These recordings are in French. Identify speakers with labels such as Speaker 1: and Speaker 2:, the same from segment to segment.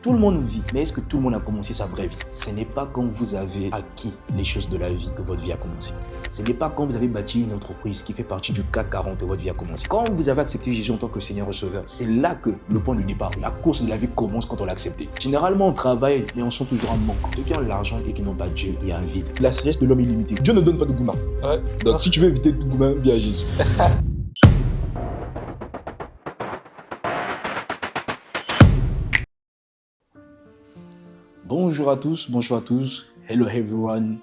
Speaker 1: Tout le monde vit, mais est-ce que tout le monde a commencé sa vraie vie? Ce n'est pas quand vous avez acquis les choses de la vie que votre vie a commencé. Ce n'est pas quand vous avez bâti une entreprise qui fait partie du CAC 40 que votre vie a commencé. Quand vous avez accepté Jésus en tant que Seigneur et Sauveur, c'est là que le point de départ, la course de la vie commence quand on l'a accepté. Généralement, on travaille, mais on sent toujours un manque. Ceux qui ont l'argent et qui n'ont pas Dieu, il y a un vide. La sagesse de l'homme est limitée. Dieu ne donne pas de gourmand.
Speaker 2: Ouais.
Speaker 1: Donc, si tu veux éviter tout gourmand, viens à Jésus. Bonjour à tous, bonjour à tous. Hello everyone.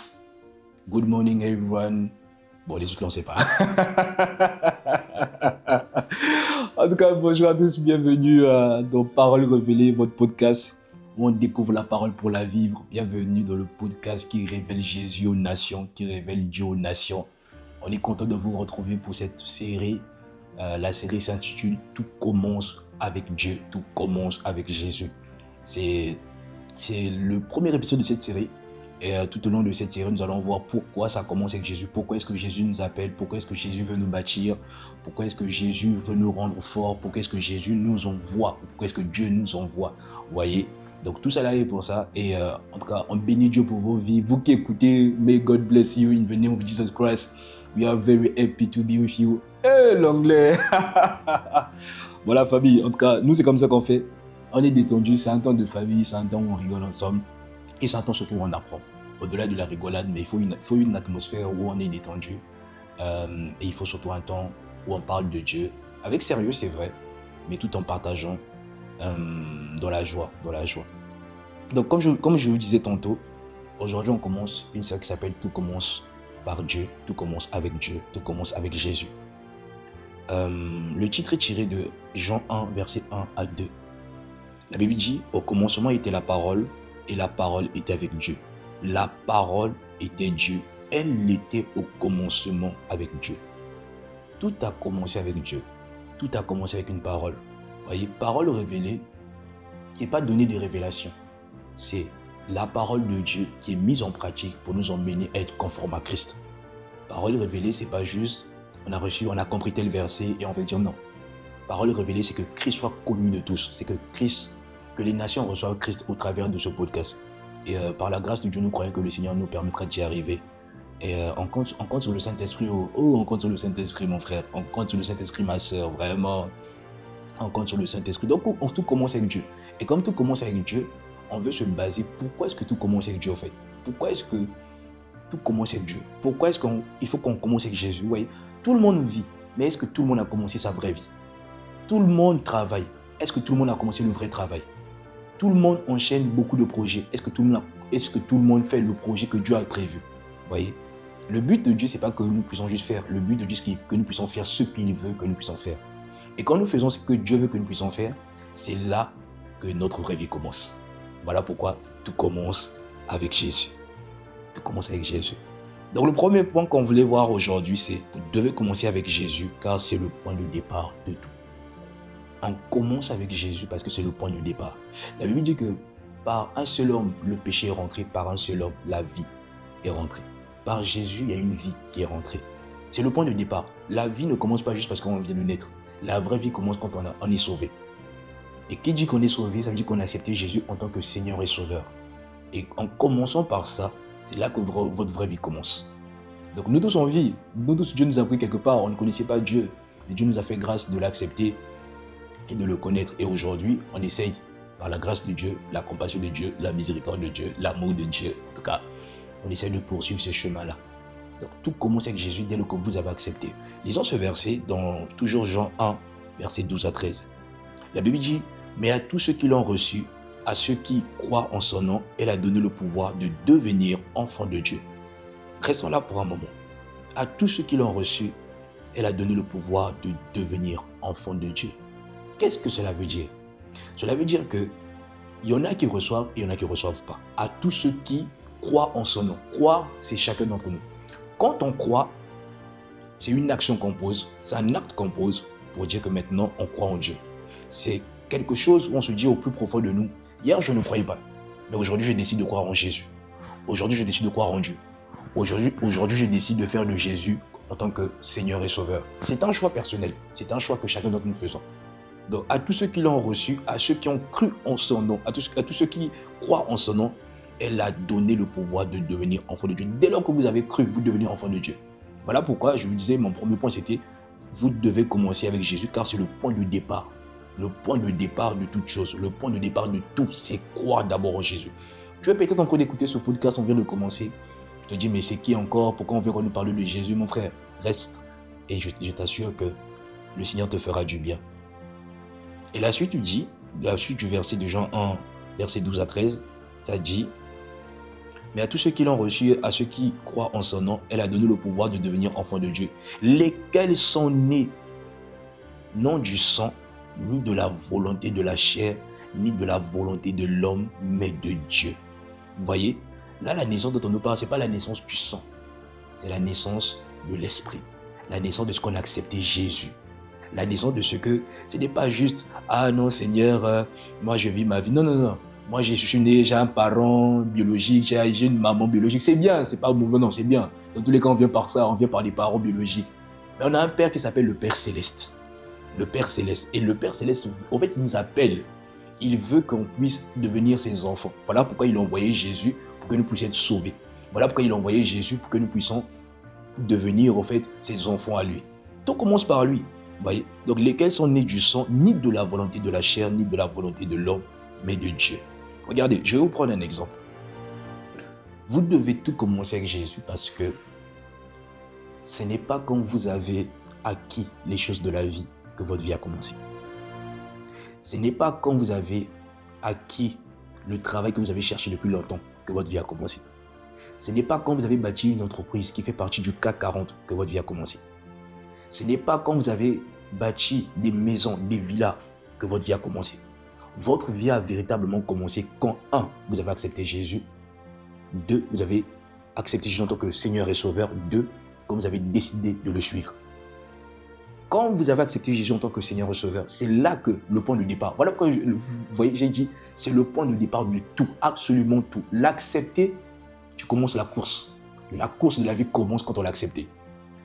Speaker 1: Good morning everyone. Bon, les autres, là, on ne sait pas. En tout cas, bonjour à tous, bienvenue dans Paroles Révélées, votre podcast où on découvre la parole pour la vivre. Bienvenue dans le podcast qui révèle Jésus aux nations, qui révèle Dieu aux nations. On est content de vous retrouver pour cette série. La série s'intitule « Tout commence avec Dieu, tout commence avec Jésus ». C'est le premier épisode de cette série. Et tout au long de cette série, nous allons voir pourquoi ça commence avec Jésus. Pourquoi est-ce que Jésus nous appelle? Pourquoi est-ce que Jésus veut nous bâtir? Pourquoi est-ce que Jésus veut nous rendre forts? Pourquoi est-ce que Jésus nous envoie? Pourquoi est-ce que Dieu nous envoie? Vous voyez? Donc tout ça là est pour ça. Et en tout cas, on bénit Dieu pour vos vies. Vous qui écoutez, may God bless you in the name of Jesus Christ. We are very happy to be with you. Hey, l'anglais! Voilà, famille. En tout cas, nous, c'est comme ça qu'on fait. On est détendu. C'est un temps de famille. C'est un temps où on rigole ensemble. Et c'est un temps surtout où on apprend. Au-delà de la rigolade, mais il faut une atmosphère où on est détendu. Et il faut surtout un temps où on parle de Dieu. Avec sérieux, c'est vrai. Mais tout en partageant dans la joie. Donc, comme je vous disais tantôt, aujourd'hui, on commence une série qui s'appelle « Tout commence par Dieu, tout commence avec Dieu, tout commence avec Jésus ». Le titre est tiré de Jean 1, versets 1 à 2. La Bible dit « Au commencement était la parole, et la parole était avec Dieu. La parole était Dieu. Elle était au commencement avec Dieu. » Tout a commencé avec Dieu. Tout a commencé avec une parole. Vous voyez, parole révélée, qui n'est pas donner des révélations. C'est la parole de Dieu qui est mise en pratique pour nous emmener à être conformes à Christ. Parole révélée, c'est pas juste on a compris tel verset et on va dire non. Parole révélée, c'est que Christ soit connu de tous. C'est que les nations reçoivent Christ au travers de ce podcast. Et par la grâce de Dieu, nous croyons que le Seigneur nous permettra d'y arriver. Et on compte sur le Saint-Esprit. On compte sur le Saint-Esprit, mon frère. On compte sur le Saint-Esprit, ma soeur. Vraiment, on compte sur le Saint-Esprit. Donc, tout commence avec Dieu. Et comme tout commence avec Dieu, on veut se baser. Pourquoi est-ce que tout commence avec Dieu, en fait? Pourquoi est-ce que tout commence avec Dieu? Pourquoi est-ce qu'il faut qu'on commence avec Jésus? Vous voyez, tout le monde vit. Mais est-ce que tout le monde a commencé sa vraie vie? Tout le monde travaille. Est-ce que tout le monde a commencé le vrai travail? Tout le monde enchaîne beaucoup de projets. Est-ce que tout le monde fait le projet que Dieu a prévu? Vous voyez? Le but de Dieu, ce n'est pas que nous puissions juste faire. Le but de Dieu, c'est que nous puissions faire ce qu'il veut que nous puissions faire. Et quand nous faisons ce que Dieu veut que nous puissions faire, c'est là que notre vraie vie commence. Voilà pourquoi tout commence avec Jésus. Tout commence avec Jésus. Donc le premier point qu'on voulait voir aujourd'hui, c'est que vous devez commencer avec Jésus, car c'est le point de départ de tout. On commence avec Jésus parce que c'est le point de départ. La Bible dit que par un seul homme, le péché est rentré. Par un seul homme, la vie est rentrée. Par Jésus, il y a une vie qui est rentrée. C'est le point de départ. La vie ne commence pas juste parce qu'on vient de naître. La vraie vie commence quand on est sauvé. Et qui dit qu'on est sauvé, ça veut dire qu'on a accepté Jésus en tant que Seigneur et Sauveur. Et en commençant par ça, c'est là que votre vraie vie commence. Donc nous tous on vit. Nous tous, Dieu nous a pris quelque part. On ne connaissait pas Dieu. Mais Dieu nous a fait grâce de l'accepter et de le connaître. Et aujourd'hui, on essaye, par la grâce de Dieu, la compassion de Dieu, la miséricorde de Dieu, l'amour de Dieu. En tout cas, on essaye de poursuivre ce chemin-là. Donc, tout commence avec Jésus dès que vous avez accepté. Lisons ce verset dans toujours Jean 1, versets 12 à 13. La Bible dit « Mais à tous ceux qui l'ont reçu, à ceux qui croient en son nom, elle a donné le pouvoir de devenir enfants de Dieu. » Restons là pour un moment. À tous ceux qui l'ont reçu, elle a donné le pouvoir de devenir enfants de Dieu. Qu'est-ce que cela veut dire? Cela veut dire qu'il y en a qui reçoivent et il y en a qui ne reçoivent pas. À tous ceux qui croient en son nom. Croire, c'est chacun d'entre nous. Quand on croit, c'est une action qu'on pose, c'est un acte qu'on pose pour dire que maintenant on croit en Dieu. C'est quelque chose où on se dit au plus profond de nous, hier je ne croyais pas, mais aujourd'hui je décide de croire en Jésus. Aujourd'hui je décide de croire en Dieu. Aujourd'hui je décide de faire de Jésus en tant que Seigneur et Sauveur. C'est un choix personnel, c'est un choix que chacun d'entre nous faisons. Donc, à tous ceux qui l'ont reçu, à ceux qui ont cru en son nom, à tous ceux qui croient en son nom, elle a donné le pouvoir de devenir enfant de Dieu. Dès lors que vous avez cru, vous devenez enfant de Dieu. Voilà pourquoi je vous disais, mon premier point, c'était vous devez commencer avec Jésus, car c'est le point de départ. Le point de départ de toute chose, le point de départ de tout, c'est croire d'abord en Jésus. Tu es peut-être en train d'écouter ce podcast, on vient de commencer. Je te dis, mais c'est qui encore? Pourquoi on vient nous parler de Jésus, mon frère? Reste et je t'assure que le Seigneur te fera du bien. Et la suite dit, la suite du verset de Jean 1, verset 12 à 13, ça dit: mais à tous ceux qui l'ont reçu, à ceux qui croient en son nom, elle a donné le pouvoir de devenir enfants de Dieu, lesquels sont nés non du sang, ni de la volonté de la chair, ni de la volonté de l'homme, mais de Dieu. Vous voyez, là, la naissance dont on nous parle, ce n'est pas la naissance du sang, c'est la naissance de l'esprit, la naissance de ce qu'on a accepté Jésus. La naissance de ce que, ce n'est pas juste, ah non Seigneur, moi je vis ma vie. Non, non, non. Moi je suis né, j'ai un parent biologique, j'ai une maman biologique. C'est bien, c'est pas mauvais, non, c'est bien. Dans tous les cas, on vient par ça, on vient par des parents biologiques. Mais on a un Père qui s'appelle le Père Céleste. Le Père Céleste. Et le Père Céleste, en fait, il nous appelle. Il veut qu'on puisse devenir ses enfants. Voilà pourquoi il a envoyé Jésus, pour que nous puissions être sauvés. Voilà pourquoi il a envoyé Jésus, pour que nous puissions devenir, en fait, ses enfants à lui. Tout commence par lui. Voyez? Donc, lesquels sont nés du sang, ni de la volonté de la chair, ni de la volonté de l'homme, mais de Dieu. Regardez, je vais vous prendre un exemple. Vous devez tout commencer avec Jésus parce que ce n'est pas quand vous avez acquis les choses de la vie que votre vie a commencé. Ce n'est pas quand vous avez acquis le travail que vous avez cherché depuis longtemps que votre vie a commencé. Ce n'est pas quand vous avez bâti une entreprise qui fait partie du CAC 40 que votre vie a commencé. Ce n'est pas quand vous avez bâti des maisons, des villas que votre vie a commencé. Votre vie a véritablement commencé quand 1. Vous avez accepté Jésus. 2. Vous avez accepté Jésus en tant que Seigneur et Sauveur. 2. Quand vous avez décidé de le suivre. Quand vous avez accepté Jésus en tant que Seigneur et Sauveur, c'est là que le point de départ. Voilà pourquoi, vous voyez, j'ai dit, c'est le point de départ de tout, absolument tout. L'accepter, tu commences la course. La course de la vie commence quand on l'a accepté.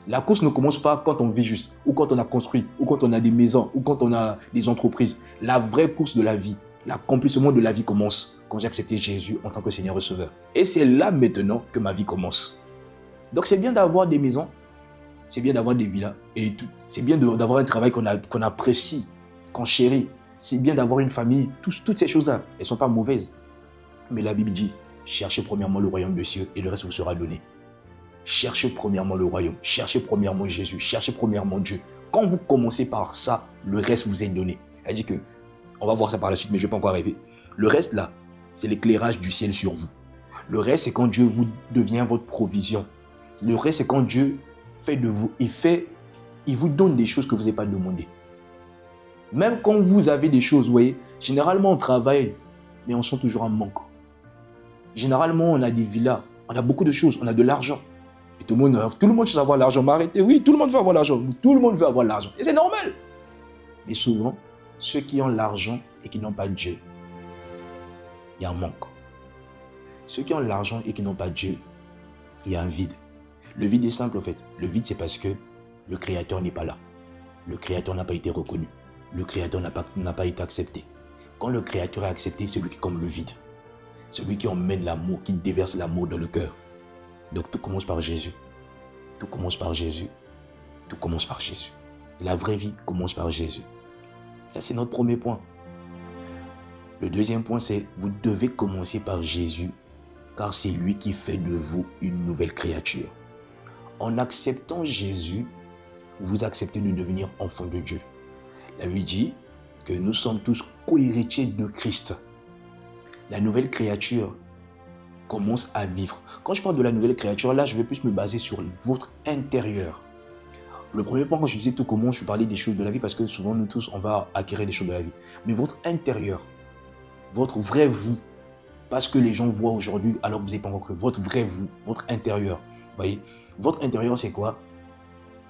Speaker 1: La course ne commence pas quand on vit juste, ou quand on a construit, ou quand on a des maisons, ou quand on a des entreprises. La vraie course de la vie, l'accomplissement de la vie commence quand j'ai accepté Jésus en tant que Seigneur et Sauveur. Et c'est là maintenant que ma vie commence. Donc c'est bien d'avoir des maisons, c'est bien d'avoir des villas, et tout. C'est bien d'avoir un travail qu'on apprécie, qu'on chérit. C'est bien d'avoir une famille, toutes ces choses-là, elles ne sont pas mauvaises. Mais la Bible dit, cherchez premièrement le royaume des cieux et le reste vous sera donné. Cherchez premièrement le royaume, cherchez premièrement Jésus, cherchez premièrement Dieu. Quand vous commencez par ça, le reste vous est donné. Elle dit que, on va voir ça par la suite, mais je ne vais pas encore arriver. Le reste là, c'est l'éclairage du ciel sur vous. Le reste, c'est quand Dieu vous devient votre provision. Le reste, c'est quand Dieu fait de vous, il vous donne des choses que vous n'avez pas demandées. Même quand vous avez des choses, vous voyez, généralement on travaille, mais on sent toujours un manque. Généralement, on a des villas, on a beaucoup de choses, on a de l'argent. Et tout le monde cherche à avoir l'argent. Mais arrêtez, oui, tout le monde veut avoir l'argent. Tout le monde veut avoir l'argent. Et c'est normal. Mais souvent, ceux qui ont l'argent et qui n'ont pas Dieu, il y a un manque. Ceux qui ont l'argent et qui n'ont pas Dieu, il y a un vide. Le vide est simple en fait. Le vide, c'est parce que le Créateur n'est pas là. Le Créateur n'a pas été reconnu. Le Créateur n'a pas été accepté. Quand le Créateur est accepté, c'est lui qui comble le vide. Celui qui emmène l'amour, qui déverse l'amour dans le cœur. Donc tout commence par Jésus. Tout commence par Jésus. Tout commence par Jésus. La vraie vie commence par Jésus. Ça, c'est notre premier point. Le deuxième point, c'est vous devez commencer par Jésus, car c'est lui qui fait de vous une nouvelle créature. En acceptant Jésus, vous acceptez de devenir enfant de Dieu. La Bible dit que nous sommes tous co-héritiers de Christ. La nouvelle créature commence à vivre. Quand je parle de la nouvelle créature, là, je vais plus me baser sur votre intérieur. Le premier point, quand je disais tout commence, je parlais des choses de la vie parce que souvent, nous tous, on va acquérir des choses de la vie. Mais votre intérieur, votre vrai vous, parce que les gens voient aujourd'hui alors que vous n'avez pas encore cru, votre vrai vous, votre intérieur. Vous voyez, votre intérieur, c'est quoi?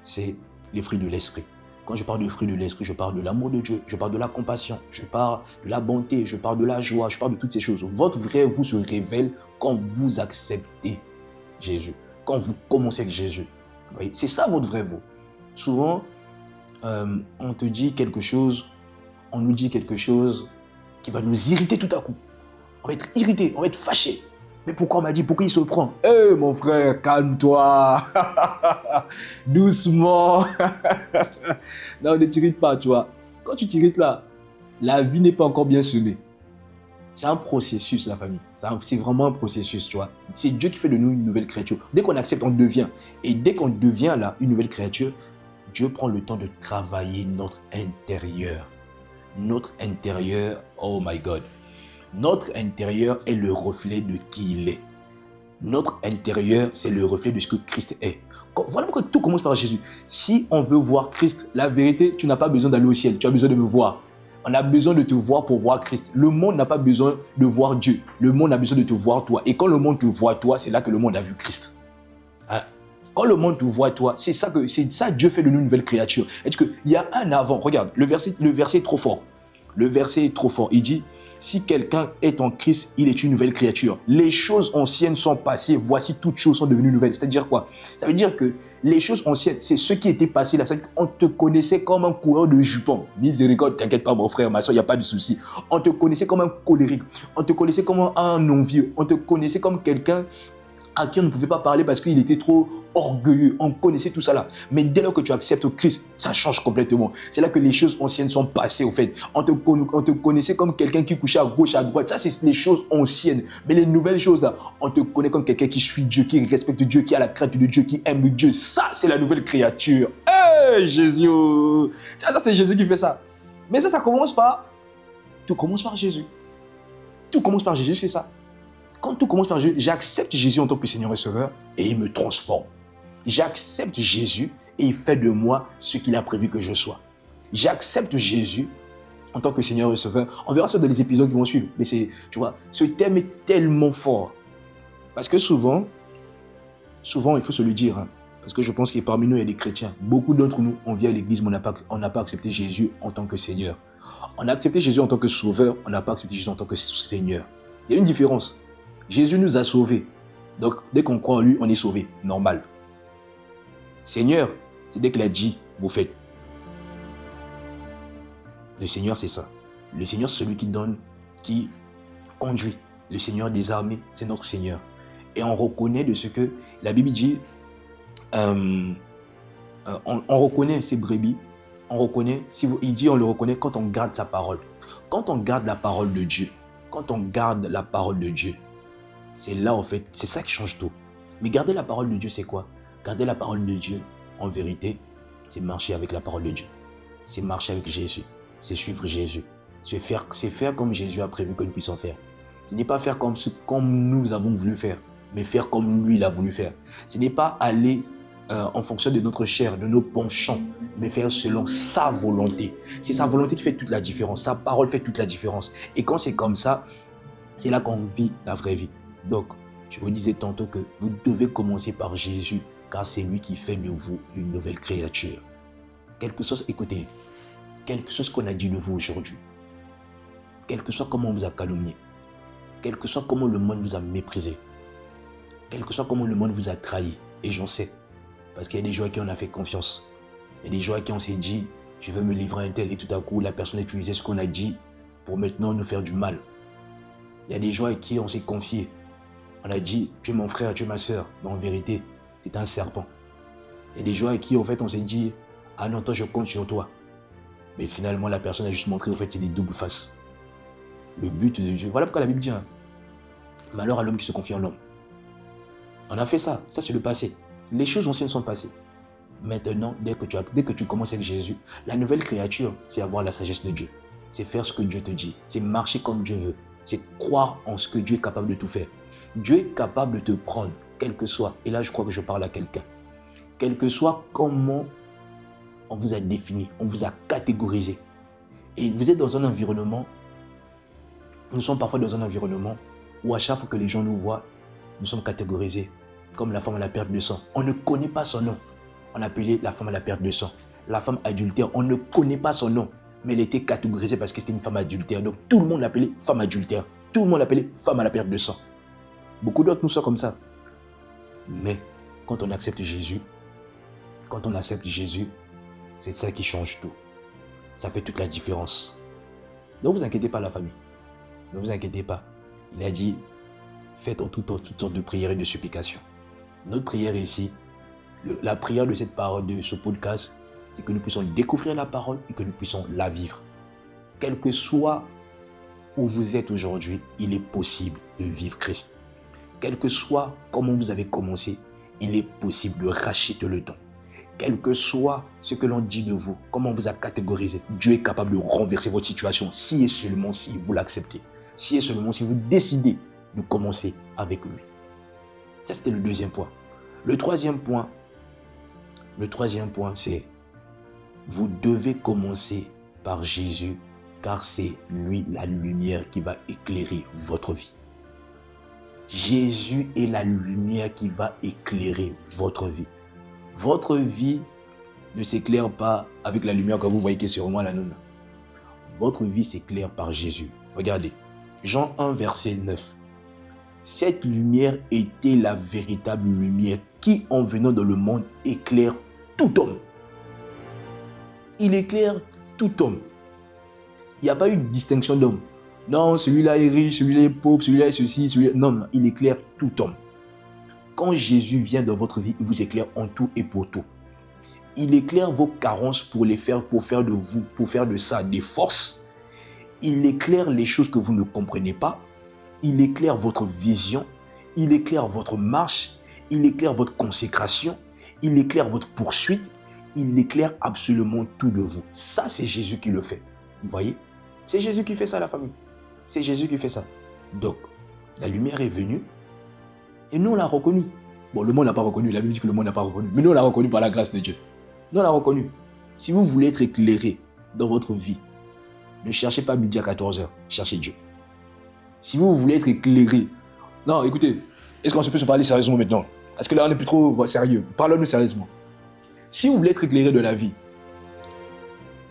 Speaker 1: C'est les fruits de l'esprit. Quand je parle de fruits de l'esprit, je parle de l'amour de Dieu, je parle de la compassion, je parle de la bonté, je parle de la joie, je parle de toutes ces choses. Votre vrai vous se révèle quand vous acceptez Jésus, quand vous commencez avec Jésus. Vous voyez, c'est ça votre vrai vous. Souvent, on te dit quelque chose, on nous dit quelque chose qui va nous irriter tout à coup. On va être irrité, on va être fâché. Mais pourquoi on m'a dit, pourquoi il se prend? Mon frère, calme-toi. Doucement. Non, ne t'irrite pas, tu vois. Quand tu t'irrites là, la vie n'est pas encore bien semée. C'est un processus, la famille. C'est vraiment un processus, tu vois. C'est Dieu qui fait de nous une nouvelle créature. Dès qu'on accepte, on devient. Et dès qu'on devient là une nouvelle créature, Dieu prend le temps de travailler notre intérieur. Notre intérieur, oh my God. Notre intérieur est le reflet de qui il est. Notre intérieur, c'est le reflet de ce que Christ est. Voilà pourquoi tout commence par Jésus. Si on veut voir Christ, la vérité, tu n'as pas besoin d'aller au ciel. Tu as besoin de me voir. On a besoin de te voir pour voir Christ. Le monde n'a pas besoin de voir Dieu. Le monde a besoin de te voir toi. Et quand le monde te voit toi, c'est là que le monde a vu Christ. Hein? Quand le monde te voit toi, c'est ça Dieu fait de nous une nouvelle créature. Est-ce qu'il y a un avant? Regarde, le verset est trop fort. Le verset est trop fort. Il dit, si quelqu'un est en Christ, il est une nouvelle créature. Les choses anciennes sont passées, voici toutes choses sont devenues nouvelles. C'est-à-dire quoi? Ça veut dire que les choses anciennes, c'est ce qui était passé là. On te connaissait comme un coureur de jupons. Miséricorde, t'inquiète pas mon frère, ma soeur, il n'y a pas de souci. On te connaissait comme un colérique. On te connaissait comme un envieux. On te connaissait comme quelqu'un à qui on ne pouvait pas parler parce qu'il était trop orgueilleux. On connaissait tout ça là. Mais dès lors que tu acceptes Christ, ça change complètement. C'est là que les choses anciennes sont passées au fait. On te connaissait comme quelqu'un qui couchait à gauche, à droite. Ça, c'est les choses anciennes. Mais les nouvelles choses là, on te connaît comme quelqu'un qui suit Dieu, qui respecte Dieu, qui a la crainte de Dieu, qui aime Dieu. Ça, c'est la nouvelle créature. Jésus! Ça, c'est Jésus qui fait ça. Mais ça commence par... Tout commence par Jésus. Tout commence par Jésus, c'est ça. Quand tout commence par Jésus, j'accepte Jésus en tant que Seigneur et Sauveur et il me transforme. J'accepte Jésus et il fait de moi ce qu'il a prévu que je sois. J'accepte Jésus en tant que Seigneur et Sauveur. On verra ça dans les épisodes qui vont suivre. Mais tu vois, ce thème est tellement fort. Parce que souvent, il faut se le dire, hein, parce que je pense que parmi nous, il y a des chrétiens. Beaucoup d'entre nous, on vient à l'église, mais on n'a pas accepté Jésus en tant que Seigneur. On a accepté Jésus en tant que Sauveur, on n'a pas accepté Jésus en tant que Seigneur. Il y a une différence. Jésus nous a sauvés. Donc, dès qu'on croit en lui, on est sauvé. Normal. Seigneur, c'est dès qu'il a dit, vous faites. Le Seigneur, c'est ça. Le Seigneur, c'est celui qui donne, qui conduit. Le Seigneur des armées, c'est notre Seigneur. Et on reconnaît de ce que la Bible dit, on reconnaît ses brebis, on reconnaît, il dit on le reconnaît quand on garde sa parole. Quand on garde la parole de Dieu, c'est là, en fait, c'est ça qui change tout. Mais garder la parole de Dieu, c'est quoi? Garder la parole de Dieu, en vérité, c'est marcher avec la parole de Dieu. C'est marcher avec Jésus. C'est suivre Jésus. C'est faire comme Jésus a prévu que nous puissions faire. Ce n'est pas faire comme nous avons voulu faire, mais faire comme lui, il a voulu faire. Ce n'est pas aller en fonction de notre chair, de nos penchants, mais faire selon sa volonté. C'est sa volonté qui fait toute la différence. Sa parole fait toute la différence. Et quand c'est comme ça, c'est là qu'on vit la vraie vie. Donc, je vous disais tantôt que vous devez commencer par Jésus, car c'est lui qui fait de vous une nouvelle créature. Quelque chose, écoutez, quelque chose qu'on a dit de vous aujourd'hui, quelque soit comment on vous a calomnié, quelque soit comment le monde vous a méprisé, quelque soit comment le monde vous a trahi, et j'en sais, parce qu'il y a des gens à qui on a fait confiance, il y a des gens à qui on s'est dit, je veux me livrer à un tel, et tout à coup, la personne a utilisé ce qu'on a dit pour maintenant nous faire du mal. Il y a des gens à qui on s'est confié. On a dit, tu es mon frère, tu es ma soeur. Mais en vérité, c'est un serpent. Il y a des gens à qui, en fait, on s'est dit, ah non, toi, je compte sur toi. Mais finalement, la personne a juste montré, en fait, c'est des doubles faces. Le but de Dieu. Voilà pourquoi la Bible dit, hein, malheur à l'homme qui se confie en l'homme. On a fait ça. Ça, c'est le passé. Les choses anciennes sont passées. Maintenant, dès que tu commences avec Jésus, la nouvelle créature, c'est avoir la sagesse de Dieu. C'est faire ce que Dieu te dit. C'est marcher comme Dieu veut. C'est croire en ce que Dieu est capable de tout faire. Dieu est capable de te prendre, quel que soit, et là je crois que je parle à quelqu'un, quel que soit comment on vous a défini, on vous a catégorisé. Et vous êtes dans un environnement, nous sommes parfois dans un environnement où à chaque fois que les gens nous voient, nous sommes catégorisés, comme la femme à la perte de sang. On ne connaît pas son nom. On appelait la femme à la perte de sang. La femme adultère, on ne connaît pas son nom. Mais elle était catégorisée parce que c'était une femme adultère. Donc tout le monde l'appelait femme adultère. Tout le monde l'appelait femme à la perte de sang. Beaucoup d'autres nous sont comme ça. Mais quand on accepte Jésus, c'est ça qui change tout. Ça fait toute la différence. Ne vous inquiétez pas, la famille. Ne vous inquiétez pas. Il a dit, faites en toutes sortes de prières et de supplications. Notre prière ici, la prière de cette parole, de ce podcast, c'est que nous puissions découvrir la parole et que nous puissions la vivre. Quel que soit où vous êtes aujourd'hui, il est possible de vivre Christ. Quel que soit comment vous avez commencé, il est possible de racheter le temps. Quel que soit ce que l'on dit de vous, comment on vous a catégorisé, Dieu est capable de renverser votre situation si et seulement si vous l'acceptez. Si et seulement si vous décidez de commencer avec lui. Ça, c'était le deuxième point. Le troisième point, c'est vous devez commencer par Jésus, car c'est lui la lumière qui va éclairer votre vie. Jésus est la lumière qui va éclairer votre vie. Votre vie ne s'éclaire pas avec la lumière que vous voyez qui est sur moi là, non. Votre vie s'éclaire par Jésus. Regardez, Jean 1, verset 9. Cette lumière était la véritable lumière qui, en venant dans le monde, éclaire tout homme. Il éclaire tout homme. Il n'y a pas eu de distinction d'homme. Non, celui-là est riche, celui-là est pauvre, celui-là est ceci, celui-là... Non, il éclaire tout homme. Quand Jésus vient dans votre vie, il vous éclaire en tout et pour tout. Il éclaire vos carences pour faire de ça des forces. Il éclaire les choses que vous ne comprenez pas. Il éclaire votre vision. Il éclaire votre marche. Il éclaire votre consécration. Il éclaire votre poursuite. Il éclaire absolument tout de vous. Ça, c'est Jésus qui le fait. Vous voyez? C'est Jésus qui fait ça, la famille. C'est Jésus qui fait ça. Donc, la lumière est venue. Et nous, on l'a reconnu. Bon, le monde n'a pas reconnu. La Bible dit que le monde n'a pas reconnu. Mais nous, on l'a reconnu par la grâce de Dieu. Nous, on l'a reconnu. Si vous voulez être éclairé dans votre vie, ne cherchez pas midi à 14h. Cherchez Dieu. Si vous voulez être éclairé... Non, écoutez. Est-ce qu'on peut se parler sérieusement maintenant? Parce que là, on n'est plus trop sérieux. Parlons-nous sérieusement. Si vous voulez être éclairé de la vie,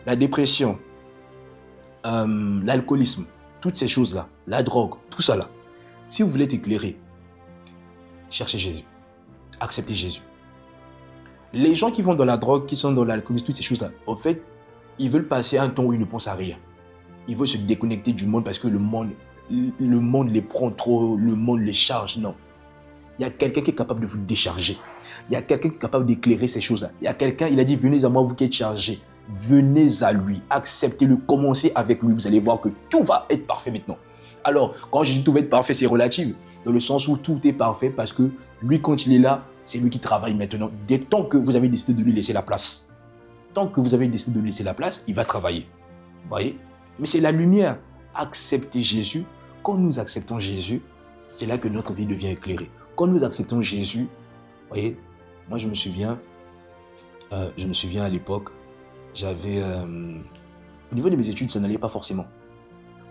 Speaker 1: la dépression, l'alcoolisme, toutes ces choses-là, la drogue, tout ça là, si vous voulez être éclairé, cherchez Jésus. Acceptez Jésus. Les gens qui vont dans la drogue, qui sont dans l'alcoolisme, toutes ces choses-là, en fait, ils veulent passer un temps où ils ne pensent à rien. Ils veulent se déconnecter du monde parce que le monde les prend trop, le monde les charge. Non. Il y a quelqu'un qui est capable de vous décharger. Il y a quelqu'un qui est capable d'éclairer ces choses-là. Il y a quelqu'un, il a dit, venez à moi, vous qui êtes chargés. Venez à lui, acceptez-le, commencez avec lui. Vous allez voir que tout va être parfait maintenant. Alors, quand je dis tout va être parfait, c'est relatif. Dans le sens où tout est parfait parce que lui, quand il est là, c'est lui qui travaille maintenant. Dès tant que vous avez décidé de lui laisser la place. Tant que vous avez décidé de lui laisser la place, il va travailler. Vous voyez? Mais c'est la lumière. Acceptez Jésus. Quand nous acceptons Jésus, c'est là que notre vie devient éclairée. Quand nous acceptons Jésus, vous voyez, moi je me souviens à l'époque, j'avais... au niveau de mes études, ça n'allait pas forcément.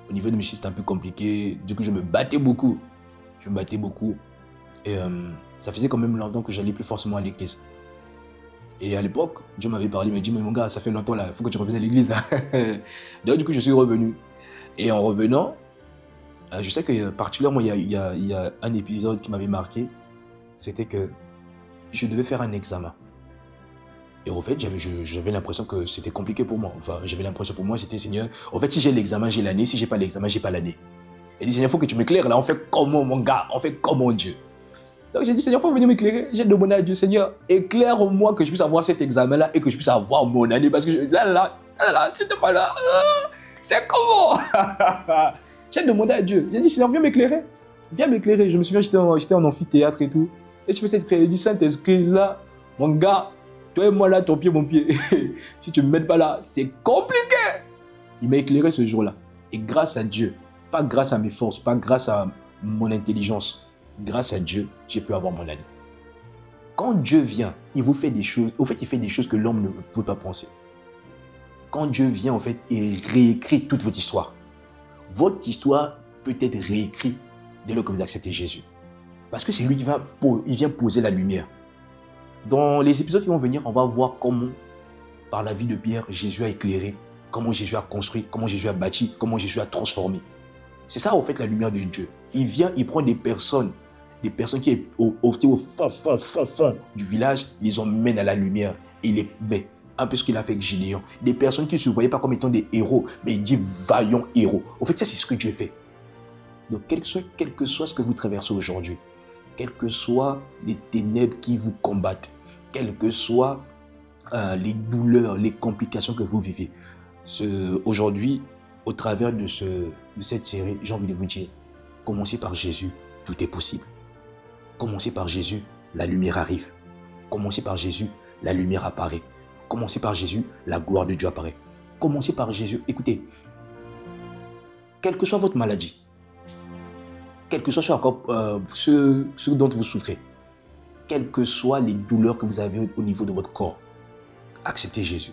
Speaker 1: Au niveau de mes études, c'était un peu compliqué. Du coup, je me battais beaucoup. Et ça faisait quand même longtemps que j'allais plus forcément à l'église. Et à l'époque, Dieu m'avait parlé, il m'a dit, mais mon gars, ça fait longtemps là, il faut que tu reviennes à l'église. Donc du coup, je suis revenu. Et en revenant, je sais que particulièrement, il y a un épisode qui m'avait marqué. C'était que je devais faire un examen. Et en fait, j'avais l'impression que c'était compliqué pour moi. Enfin, j'avais l'impression pour moi, c'était Seigneur. En fait, si j'ai l'examen, j'ai l'année. Si j'ai pas l'examen, j'ai pas l'année. Il dit, Seigneur, il faut que tu m'éclaires là. On fait comment, mon gars? On fait comment, Dieu? Donc j'ai dit, Seigneur, il faut venir m'éclairer. J'ai demandé à Dieu, Seigneur, éclaire-moi que je puisse avoir cet examen-là et que je puisse avoir mon année. Parce que là, c'était pas là. C'est comment? J'ai demandé à Dieu. J'ai dit, Seigneur, viens m'éclairer. Viens m'éclairer. Je me souviens, j'étais en amphithéâtre et tout. Et je fais cette prière. Il dit, Saint-Esprit, là, mon gars, toi et moi là, ton pied, mon pied. Si tu ne m'aides pas là, c'est compliqué. Il m'a éclairé ce jour-là. Et grâce à Dieu, pas grâce à mes forces, pas grâce à mon intelligence, grâce à Dieu, j'ai pu avoir mon année. Quand Dieu vient, il vous fait des choses. En fait, il fait des choses que l'homme ne peut pas penser. Quand Dieu vient, en fait, il réécrit toute votre histoire. Votre histoire peut être réécrite dès lors que vous acceptez Jésus. Parce que c'est lui qui vient poser la lumière. Dans les épisodes qui vont venir, on va voir comment, par la vie de Pierre, Jésus a éclairé, comment Jésus a construit, comment Jésus a bâti, comment Jésus a transformé. C'est ça, en fait, la lumière de Dieu. Il vient, il prend des personnes qui étaient au fond du village, il les emmène à la lumière et il les met. Un peu ce qu'il a fait avec Gideon. Des personnes qui ne se voyaient pas comme étant des héros, mais il dit vaillants héros. Au fait, ça, c'est ce que Dieu fait. Donc, quel que soit ce que vous traversez aujourd'hui, quelles que soient les ténèbres qui vous combattent, quelles que soient les douleurs, les complications que vous vivez, aujourd'hui, au travers de cette série, j'ai envie de vous dire, commencez par Jésus, tout est possible. Commencez par Jésus, la lumière arrive. Commencez par Jésus, la lumière apparaît. Commencez par Jésus, la gloire de Dieu apparaît. Commencez par Jésus. Écoutez, quelle que soit votre maladie, quel que soit ce dont vous souffrez, quelles que soient les douleurs que vous avez au niveau de votre corps, acceptez Jésus.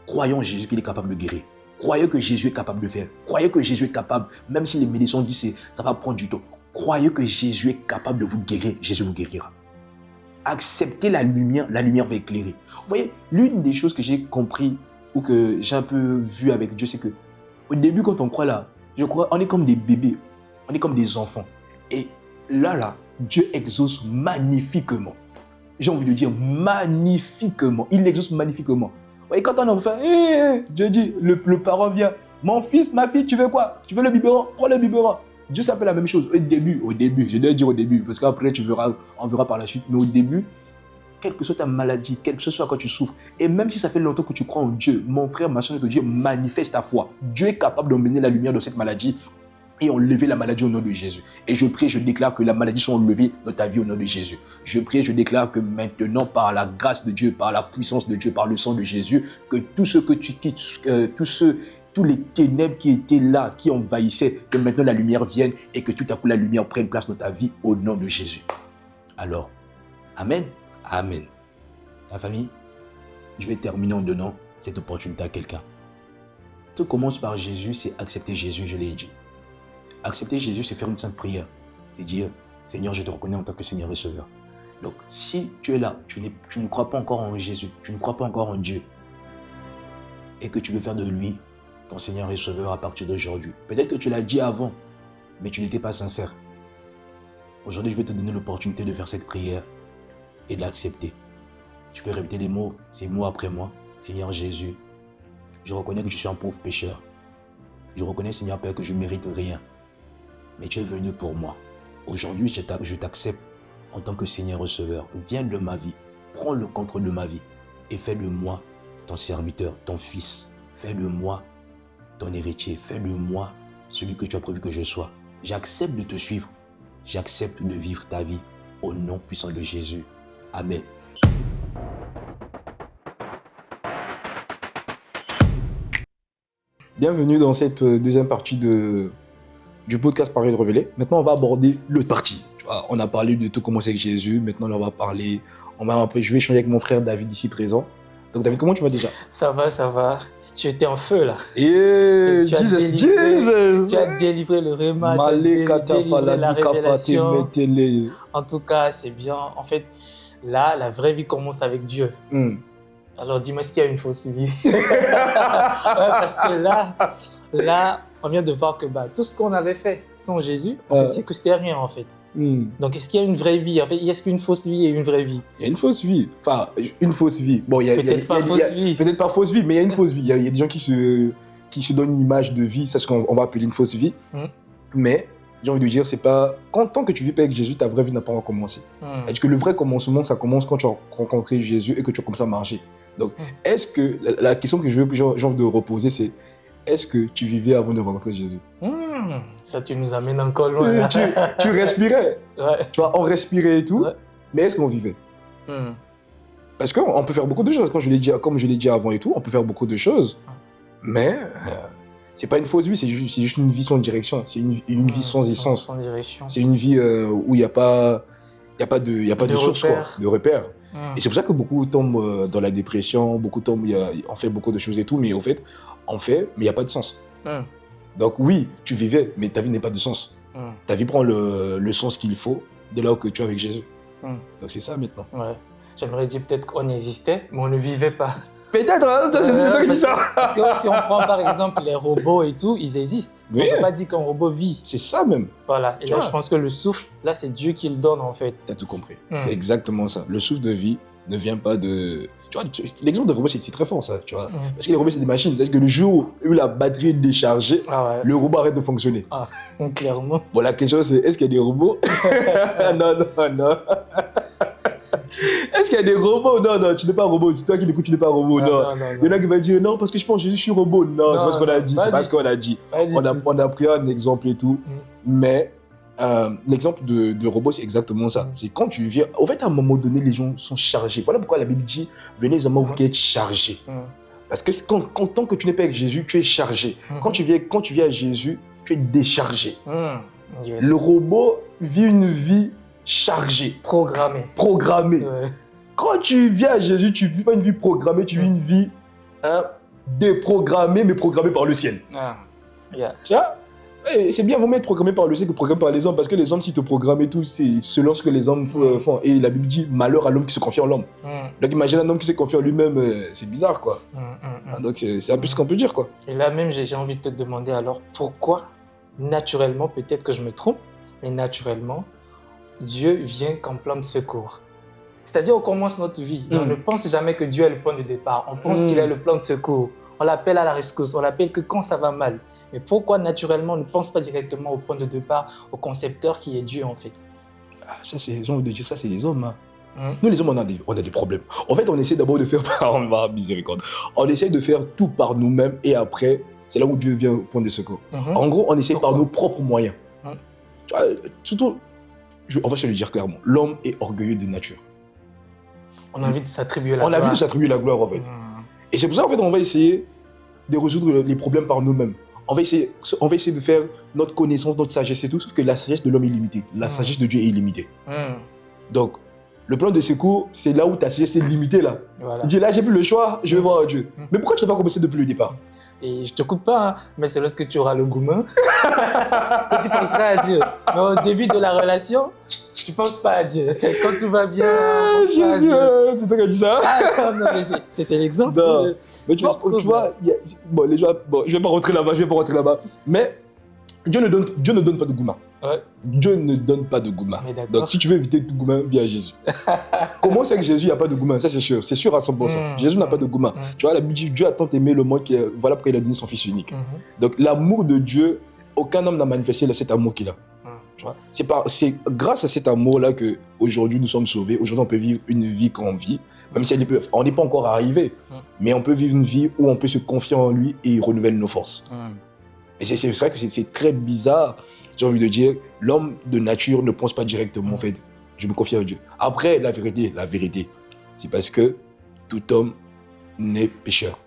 Speaker 1: Croyons en Jésus qu'il est capable de guérir. Croyez que Jésus est capable de faire. Croyez que Jésus est capable, même si les médecins disent que ça va prendre du temps. Croyez que Jésus est capable de vous guérir. Jésus vous guérira. Acceptez la lumière va éclairer. Vous voyez, l'une des choses que j'ai compris ou que j'ai un peu vu avec Dieu, c'est que au début, quand on croit là, je crois, on est comme des bébés, on est comme des enfants. Et là, Dieu exauce magnifiquement. J'ai envie de dire magnifiquement. Il exauce magnifiquement. Vous voyez, quand on enfant, Dieu dit, le parent vient. Mon fils, ma fille, tu veux quoi? Tu veux le biberon? Prends le biberon. Dieu s'appelle la même chose. Au début, je dois dire au début, parce qu'après, on verra par la suite. Mais au début, quelle que soit ta maladie, quel que soit quand tu souffres, et même si ça fait longtemps que tu crois en Dieu, mon frère, ma soeur, te dire, manifeste ta foi. Dieu est capable d'emmener la lumière de cette maladie et enlever la maladie au nom de Jésus. Et je prie, je déclare que la maladie soit enlevée dans ta vie au nom de Jésus. Je prie, je déclare que maintenant, par la grâce de Dieu, par la puissance de Dieu, par le sang de Jésus, que tout ce que tu quittes, tous les ténèbres qui étaient là, qui envahissaient, que maintenant la lumière vienne et que tout à coup la lumière prenne place dans ta vie au nom de Jésus. Alors, Amen. Amen. La famille, je vais terminer en donnant cette opportunité à quelqu'un. Tout commence par Jésus, c'est accepter Jésus, je l'ai dit. Accepter Jésus, c'est faire une simple prière. C'est dire, Seigneur, je te reconnais en tant que Seigneur et Sauveur. Donc, si tu es là, tu ne crois pas encore en Jésus, tu ne crois pas encore en Dieu, et que tu veux faire de lui ton Seigneur et Sauveur à partir d'aujourd'hui. Peut-être que tu l'as dit avant, mais tu n'étais pas sincère. Aujourd'hui, je vais te donner l'opportunité de faire cette prière et de l'accepter. Tu peux répéter les mots, c'est mot après moi. Seigneur Jésus, je reconnais que je suis un pauvre pécheur. Je reconnais, Seigneur Père, que je ne mérite rien. Mais tu es venu pour moi. Aujourd'hui, je t'accepte en tant que Seigneur et Sauveur. Viens de ma vie, prends le contrôle de ma vie et fais de moi ton serviteur, ton fils. Fais de moi ton héritier. Fais de moi celui que tu as prévu que je sois. J'accepte de te suivre. J'accepte de vivre ta vie au nom puissant de Jésus. Amen. Bienvenue dans cette deuxième partie du podcast Parole révélée. Maintenant, on va aborder l'autre partie. On a parlé de tout commencer avec Jésus. Maintenant, je vais échanger avec mon frère David ici présent. Donc David, comment tu vas déjà?
Speaker 2: Ça va. Tu étais en feu là.
Speaker 1: Jesus.
Speaker 2: Tu as délivré le réma, tu as délivré la révélation. En tout cas, c'est bien. En fait, là, la vraie vie commence avec Dieu. Alors dis-moi, est-ce qu'il y a une fausse vie? Parce que là, on vient de voir que tout ce qu'on avait fait sans Jésus, en fait, c'est que c'était rien en fait. Donc est-ce qu'il y a une vraie vie? En fait, est-ce qu'une fausse vie et une vraie vie?
Speaker 1: Il y a une fausse vie. Enfin, une fausse vie. Bon, peut-être pas fausse vie, mais il y a une fausse vie. Il y a des gens qui se donnent une image de vie, c'est ce qu'on va appeler une fausse vie. Mais j'ai envie de dire, c'est pas... Tant que tu vis pas avec Jésus, ta vraie vie n'a pas encore commencé. C'est-à-dire que le vrai commencement, ça commence quand tu as rencontré Jésus et que tu as commencé à marcher. Donc, est-ce que... La question que j'ai envie de reposer, c'est est-ce que tu vivais avant de rencontrer Jésus?
Speaker 2: Ça, tu nous amènes encore loin.
Speaker 1: Tu respirais.
Speaker 2: Ouais.
Speaker 1: Tu vois, on respirait et tout. Ouais. Mais est-ce qu'on vivait? Parce qu'on peut faire beaucoup de choses. Comme je l'ai dit avant et tout, on peut faire beaucoup de choses. Mais c'est pas une fausse vie, c'est juste une vie sans direction. C'est une vie sans essence.
Speaker 2: Sans direction.
Speaker 1: C'est une vie où il n'y a pas de source, quoi, de repère. Et c'est pour ça que beaucoup tombent dans la dépression, on fait beaucoup de choses et tout, mais au fait, mais il n'y a pas de sens. Donc oui, tu vivais, mais ta vie n'est pas de sens. Ta vie prend le sens qu'il faut dès lors que tu es avec Jésus. Donc c'est ça maintenant. Ouais.
Speaker 2: J'aimerais dire peut-être qu'on existait, mais on ne vivait pas.
Speaker 1: Peut-être, hein, c'est toi qui dis ça.
Speaker 2: Parce que si on prend par exemple les robots et tout, ils existent. Oui. On ne peut pas dire qu'un robot vit.
Speaker 1: C'est ça même.
Speaker 2: Voilà. Et là, je pense que le souffle, là, c'est Dieu qui le donne en fait.
Speaker 1: Tu as tout compris. C'est exactement ça. Le souffle de vie, ne vient pas de... Tu vois, l'exemple des robots, c'est très fort, ça, tu vois. Parce que les robots, c'est des machines. C'est-à-dire que le jour où la batterie est déchargée, le robot arrête de fonctionner.
Speaker 2: Ah, clairement.
Speaker 1: Bon, la question, c'est est-ce qu'il y a des robots? Non. Est-ce qu'il y a des robots? Non, tu n'es pas un robot. C'est toi qui l'écoutes, tu n'es pas un robot. Non. Il y en a qui vont dire non, parce que je pense que je suis robot. Non, c'est pas ce qu'on a dit. C'est pas ce qu'on a dit. On a pris un exemple et tout. Mais l'exemple de robot, c'est exactement ça. C'est quand tu viens. En fait, à un moment donné, les gens sont chargés. Voilà pourquoi la Bible dit venez seulement vous qui êtes chargés. Parce que tant que tu n'es pas avec Jésus, tu es chargé. Quand tu viens à Jésus, tu es déchargé.
Speaker 2: Yes.
Speaker 1: Le robot vit une vie chargée.
Speaker 2: Programmée.
Speaker 1: Ouais. Quand tu viens à Jésus, tu ne vis pas une vie programmée, tu vis une vie déprogrammée, mais programmée par le ciel. Tu vois? C'est bien, vous mettre programmé par le ciel que programmé par les hommes, parce que les hommes, s'ils te programment et tout, c'est selon ce que les hommes font. Et la Bible dit malheur à l'homme qui se confie en l'homme. Donc imagine un homme qui se confie en lui-même, c'est bizarre, quoi. Donc c'est un peu ce qu'on peut dire, quoi.
Speaker 2: Et là même, j'ai envie de te demander alors pourquoi, naturellement, peut-être que je me trompe, mais naturellement, Dieu vient qu'en plan de secours. C'est-à-dire, on commence notre vie et on ne pense jamais que Dieu est le point de départ. On pense qu'il est le plan de secours. On l'appelle à la rescousse, on l'appelle que quand ça va mal. Mais pourquoi, naturellement, on ne pense pas directement au point de départ, au concepteur qui est Dieu, en fait?
Speaker 1: Ça, j'ai envie de dire, ça, c'est les hommes. Nous, les hommes, on a des problèmes. En fait, on essaie d'abord de faire par miséricorde. On essaie de faire tout par nous-mêmes et après, c'est là où Dieu vient au point de secours. En gros, on essaie par nos propres moyens. Tu vois, surtout, on va se le dire clairement, l'homme est orgueilleux de nature.
Speaker 2: On a envie de s'attribuer la gloire.
Speaker 1: On a envie de s'attribuer la gloire, en fait. Et c'est pour ça, en fait, on va essayer de résoudre les problèmes par nous-mêmes. On va essayer de faire notre connaissance, notre sagesse et tout, sauf que la sagesse de l'homme est limitée. La sagesse de Dieu est illimitée. Donc, le plan de secours, c'est là où ta sagesse est limitée, là. Voilà. Dis, là, j'ai plus le choix, je vais voir Dieu. Mais pourquoi tu n'as pas commencé depuis le départ?
Speaker 2: Et je te coupe pas, hein, mais c'est lorsque tu auras le gourmand que tu penseras à Dieu. Mais au début de la relation, tu ne penses pas à Dieu. Quand tout va bien,
Speaker 1: Jésus, c'est toi qui as dit ça.
Speaker 2: Non, mais c'est l'exemple.
Speaker 1: Mais tu vois, les gens, je vais pas rentrer là-bas, mais Dieu ne donne pas de gourmand.
Speaker 2: Ouais.
Speaker 1: Dieu ne donne pas de gourmand. Donc si tu veux éviter tout gourmand, viens à Jésus. Comment c'est que Jésus n'a pas de gourmand? Ça c'est sûr à 100%. Jésus n'a pas de gourmand. Tu vois, la Bible dit Dieu a tant aimé le monde voilà pourquoi il a donné son fils unique. Donc l'amour de Dieu, aucun homme n'a manifesté cet amour qu'il a. Tu vois, c'est grâce à cet amour-là qu'aujourd'hui nous sommes sauvés. Aujourd'hui on peut vivre une vie qu'on vit, même si on n'est pas encore arrivé. Mais on peut vivre une vie où on peut se confier en lui et il renouvelle nos forces. Et c'est vrai que c'est très bizarre. J'ai envie de dire, l'homme de nature ne pense pas directement, en fait, je me confie à Dieu. Après, la vérité, c'est parce que tout homme naît pécheur.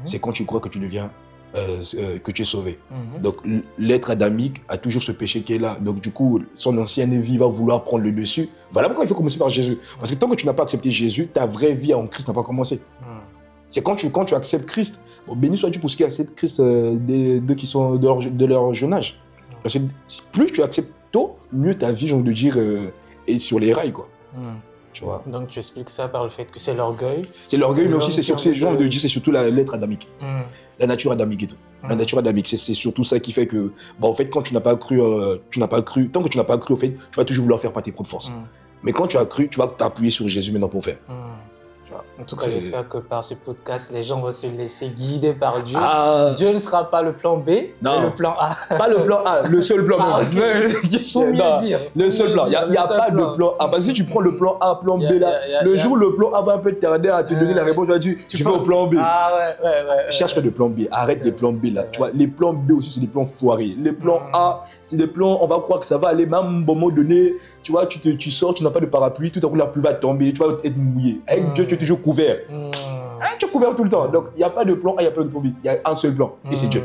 Speaker 1: C'est quand tu crois que tu deviens, que tu es sauvé. Donc, l'être adamique a toujours ce péché qui est là. Donc, du coup, son ancienne vie va vouloir prendre le dessus. Voilà pourquoi il faut commencer par Jésus. Parce que tant que tu n'as pas accepté Jésus, ta vraie vie en Christ n'a pas commencé. C'est quand tu acceptes Christ. Bon, béni soit Dieu pour ceux qui acceptent Christ, d'eux qui sont de leur jeune âge. Parce que plus tu acceptes tôt, mieux ta vie, j'ai envie de dire, est sur les rails, quoi. Tu vois.
Speaker 2: Donc tu expliques ça par le fait que c'est l'orgueil.
Speaker 1: C'est l'orgueil, mais aussi c'est surtout l'être adamique. La nature adamique et tout. La nature adamique, c'est surtout ça qui fait que, en fait, quand tu n'as pas cru, tant que tu n'as pas cru, au fait, tu vas toujours vouloir faire par tes propres forces. Mais quand tu as cru, tu vas t'appuyer sur Jésus maintenant pour faire.
Speaker 2: En tout cas, j'espère que par ce podcast, les gens vont se laisser guider par Dieu. Dieu ne sera pas le plan B, mais le plan A.
Speaker 1: Pas le plan A, le seul plan A.
Speaker 2: Faut mieux dire.
Speaker 1: Le seul plan. Il n'y a pas de plan A. Parce que si tu prends le plan A, plan B, là, le jour où le plan A va un peu tarder à te donner la réponse, tu vas dire, je vais au plan B. Cherche pas de plan B. Arrête les plans B, là. Tu vois, les plans B aussi, c'est des plans foirés. Les plans A, c'est des plans, on va croire que ça va aller, même à un moment donné, tu vois, tu sors, tu n'as pas de parapluie, tout à coup la pluie va tomber, tu vas être mouillé. Avec Dieu, tu es toujours couvert. Tu es couvert tout le temps. Donc, il n'y a pas de plan A, il n'y a pas de plan B. Il y a un seul plan, et c'est Dieu.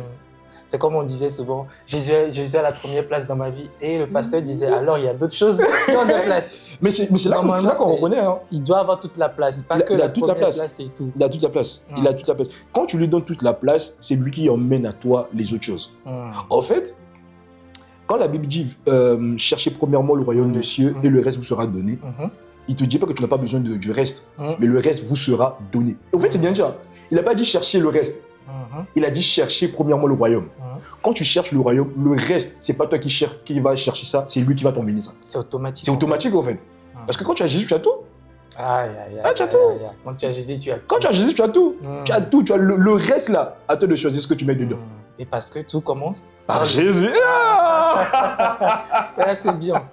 Speaker 2: C'est comme on disait souvent, Jésus à la première place dans ma vie. Et le pasteur disait, alors il y a d'autres choses dans la place.
Speaker 1: Mais c'est là qu'on reconnaît. Hein.
Speaker 2: Il doit avoir toute la place, pas que la première place et tout.
Speaker 1: Il a toute la place. Il a toute la place. Quand tu lui donnes toute la place, c'est lui qui emmène à toi les autres choses. En fait, quand la Bible dit cherchez premièrement le royaume des cieux et le reste vous sera donné, il ne te dit pas que tu n'as pas besoin du reste, mais le reste vous sera donné. Et en fait, c'est bien dit. Il n'a pas dit chercher le reste. Il a dit chercher premièrement le royaume. Quand tu cherches le royaume, le reste, c'est pas toi qui va chercher ça, c'est lui qui va t'emmener ça.
Speaker 2: C'est automatique.
Speaker 1: C'est automatique en fait. Parce que quand tu as Jésus, tu as tout. Tu as tout.
Speaker 2: Quand tu as Jésus, tu as tout.
Speaker 1: Quand tu as Jésus, tu as tout. Tu as tout. Tu as le reste là. À toi de choisir ce que tu mets dedans.
Speaker 2: Et parce que tout commence
Speaker 1: par Jésus.
Speaker 2: Là, c'est bien.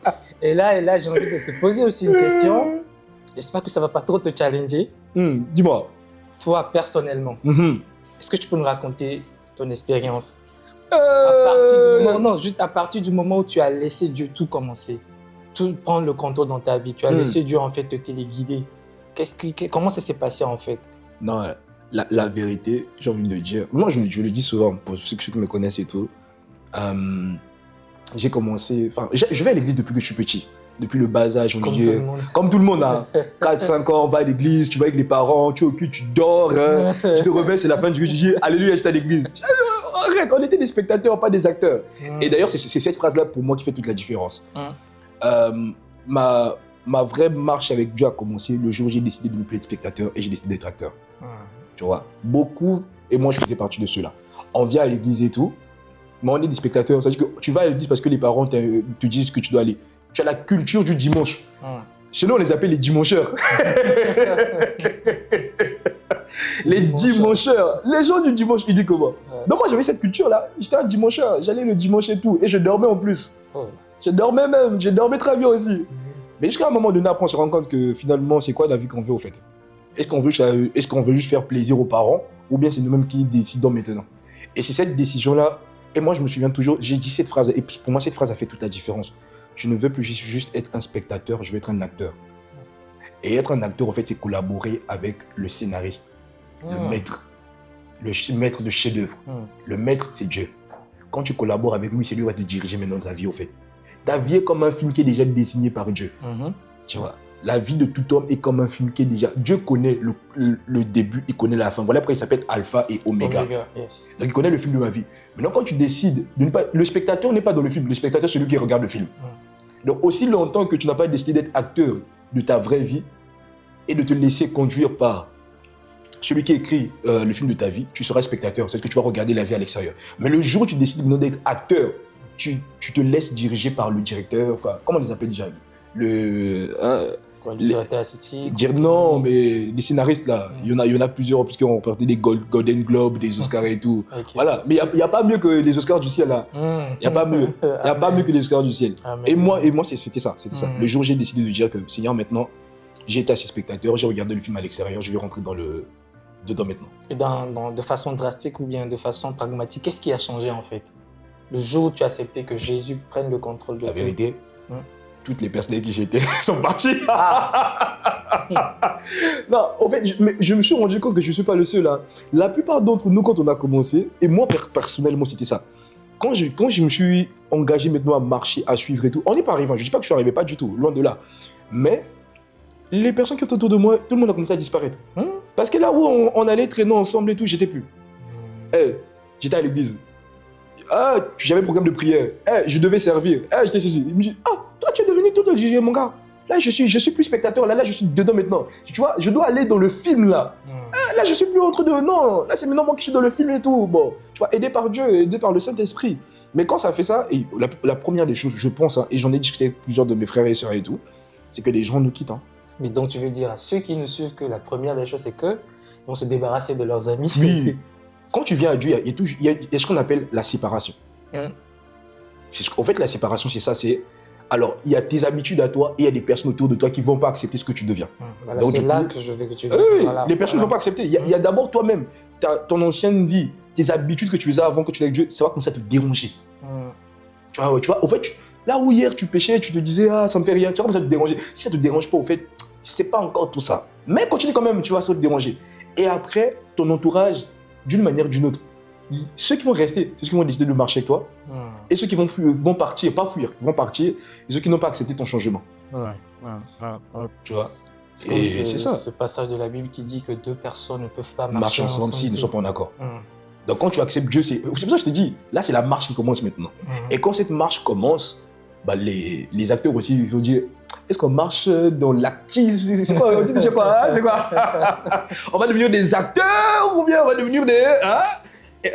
Speaker 2: Et là, j'ai envie de te poser aussi une question. J'espère que ça ne va pas trop te challenger.
Speaker 1: Dis-moi.
Speaker 2: Toi, personnellement, est-ce que tu peux nous raconter ton expérience juste à partir du moment où tu as laissé Dieu tout commencer, tout prendre le contrôle dans ta vie, tu as laissé Dieu en fait te téléguider. Comment ça s'est passé en fait?
Speaker 1: Non, la vérité, j'ai envie de dire, moi je le dis souvent pour ceux qui me connaissent et tout, j'ai commencé, je vais à l'église depuis que je suis petit. Depuis le bas âge, comme tout le monde, hein. 4-5 ans, on va à l'église, tu vas avec les parents, tu es au cul, tu dors, hein. Tu te réveilles, c'est la fin du jour, tu dis Alléluia, j'étais à l'église. Arrête, on était des spectateurs, pas des acteurs. Et d'ailleurs, c'est cette phrase-là pour moi qui fait toute la différence. Ma vraie marche avec Dieu a commencé le jour où j'ai décidé de ne plus être spectateur et j'ai décidé d'être acteur. Tu vois, beaucoup, et moi je faisais partie de ceux-là. On vient à l'église et tout, mais on est des spectateurs. C'est-à-dire que tu vas à l'église parce que les parents te disent que tu dois aller. Tu as la culture du dimanche. Chez nous, on les appelle les dimancheurs. Les dimancheurs. Les gens du dimanche, ils disent comment? Donc moi, j'avais cette culture-là. J'étais un dimancheur. J'allais le dimanche et tout. Et je dormais en plus. Je dormais même. Je dormais très bien aussi. Mais jusqu'à un moment donné, après, on se rend compte que finalement, c'est quoi la vie qu'on veut au fait? Est-ce qu'on veut juste faire plaisir aux parents? Ou bien c'est nous-mêmes qui décidons maintenant? Et c'est cette décision-là. Et moi, je me souviens toujours, j'ai dit cette phrase. Et pour moi, cette phrase a fait toute la différence. Je ne veux plus juste être un spectateur, je veux être un acteur. Et être un acteur, en fait, c'est collaborer avec le scénariste, le maître de chef-d'œuvre. Le maître, c'est Dieu. Quand tu collabores avec lui, c'est lui qui va te diriger maintenant ta vie, au fait. Ta vie est comme un film qui est déjà dessiné par Dieu. Tu vois, la vie de tout homme est comme un film qui est déjà... Dieu connaît le début, il connaît la fin. Voilà pourquoi il s'appelle Alpha et Oméga.
Speaker 2: Yes.
Speaker 1: Donc il connaît le film de ma vie. Maintenant, quand tu décides de ne pas... Le spectateur n'est pas dans le film. Le spectateur, c'est celui qui regarde le film. Donc aussi longtemps que tu n'as pas décidé d'être acteur de ta vraie vie et de te laisser conduire par celui qui écrit le film de ta vie, tu seras spectateur. C'est-à-dire que tu vas regarder la vie à l'extérieur. Mais le jour où tu décides maintenant d'être acteur, tu te laisses diriger par le directeur. Enfin, comment on les appelle déjà?
Speaker 2: Le directeur artistique.
Speaker 1: Non, mais les scénaristes là, il y en a plusieurs puisqu'ils ont remporté des Golden Globes, des Oscars et tout. Voilà, mais il n'y a pas mieux que les Oscars du ciel là. Il n'y a pas mieux. Il n'y a pas mieux que les Oscars du ciel. Et moi c'était ça. Le jour où j'ai décidé de dire que Seigneur, maintenant, j'ai été assez spectateur, j'ai regardé le film à l'extérieur, je vais rentrer dedans maintenant.
Speaker 2: Et de façon drastique ou bien de façon pragmatique, qu'est-ce qui a changé en fait? Le jour où tu as accepté que Jésus prenne le contrôle de toi.
Speaker 1: La vérité, toutes les personnes avec qui j'étais sont parties. Non, en fait, je me suis rendu compte que je ne suis pas le seul. Hein. La plupart d'entre nous, quand on a commencé, et moi personnellement, c'était ça. Quand je me suis engagé maintenant à marcher, à suivre et tout, on n'est pas arrivé. Je ne dis pas que je suis arrivé, pas du tout, loin de là. Mais les personnes qui étaient autour de moi, tout le monde a commencé à disparaître. Parce que là où on allait traîner ensemble et tout, j'étais plus. J'étais à l'église. J'avais un programme de prière. Je devais servir. J'étais ceci. Il me dit, toi tu es devenu tout autre. Je dis, mon gars, là je suis plus spectateur. Là je suis dedans maintenant. Tu vois, je dois aller dans le film là. Là je suis plus entre deux. Non, là c'est maintenant moi qui suis dans le film et tout. Bon, tu vois, aidé par Dieu, aidé par le Saint-Esprit. Mais quand ça fait ça, et la première des choses, je pense, hein, et j'en ai discuté avec plusieurs de mes frères et sœurs et tout, c'est que les gens nous quittent. Hein.
Speaker 2: Mais donc tu veux dire à ceux qui nous suivent que la première des choses, c'est qu'ils vont se débarrasser de leurs amis.
Speaker 1: Oui. Quand tu viens à Dieu, il y a ce qu'on appelle la séparation. En fait, la séparation, c'est ça, c'est... Alors, il y a tes habitudes à toi et il y a des personnes autour de toi qui ne vont pas accepter ce que tu deviens.
Speaker 2: Voilà, c'est là que je veux que tu...
Speaker 1: Les personnes ne vont pas accepter. Il y a d'abord toi-même, ton ancienne vie, tes habitudes que tu faisais avant que tu aies avec Dieu, ça va commencer à te déranger. Tu vois, au fait, là où hier tu péchais, tu te disais, ça me fait rien, tu vas commencer à te déranger. Si ça ne te dérange pas, au fait, c'est pas encore tout ça. Mais continue quand même, tu vas se déranger. Et après, ton entourage, d'une manière ou d'une autre, ceux qui vont rester, ceux qui vont décider de marcher avec toi, et ceux qui vont partir, pas fuir, vont partir, et ceux qui n'ont pas accepté ton changement. Tu vois,
Speaker 2: c'est ça. Ce passage de la Bible qui dit que deux personnes ne peuvent pas marcher ensemble
Speaker 1: s'ils ne sont pas en accord. Donc quand tu acceptes Dieu, c'est pour ça que je te dis, là c'est la marche qui commence maintenant. Et quand cette marche commence, les acteurs aussi, ils vont dire, est-ce qu'on marche dans l'actisme? C'est quoi? Je sais pas, c'est quoi? On va devenir des acteurs ou bien on va devenir des...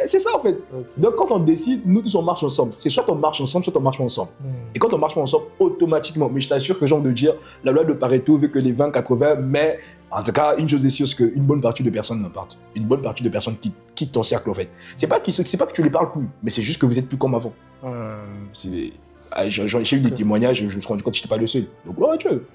Speaker 1: C'est ça en fait. Okay. Donc quand on décide, nous tous on marche ensemble. C'est soit on marche ensemble, soit on marche pas ensemble. Et quand on marche pas ensemble, automatiquement, mais je t'assure que j'ai envie de dire, la loi de Pareto veut que les 20-80, mais en tout cas, une chose est sûre, c'est qu'une bonne partie de personnes partent. Une bonne partie de personnes quittent ton cercle en fait. C'est pas que tu les parles plus, mais c'est juste que vous êtes plus comme avant. J'ai eu des témoignages, je me suis rendu compte que je n'étais pas le seul. Donc ouais, tu veux.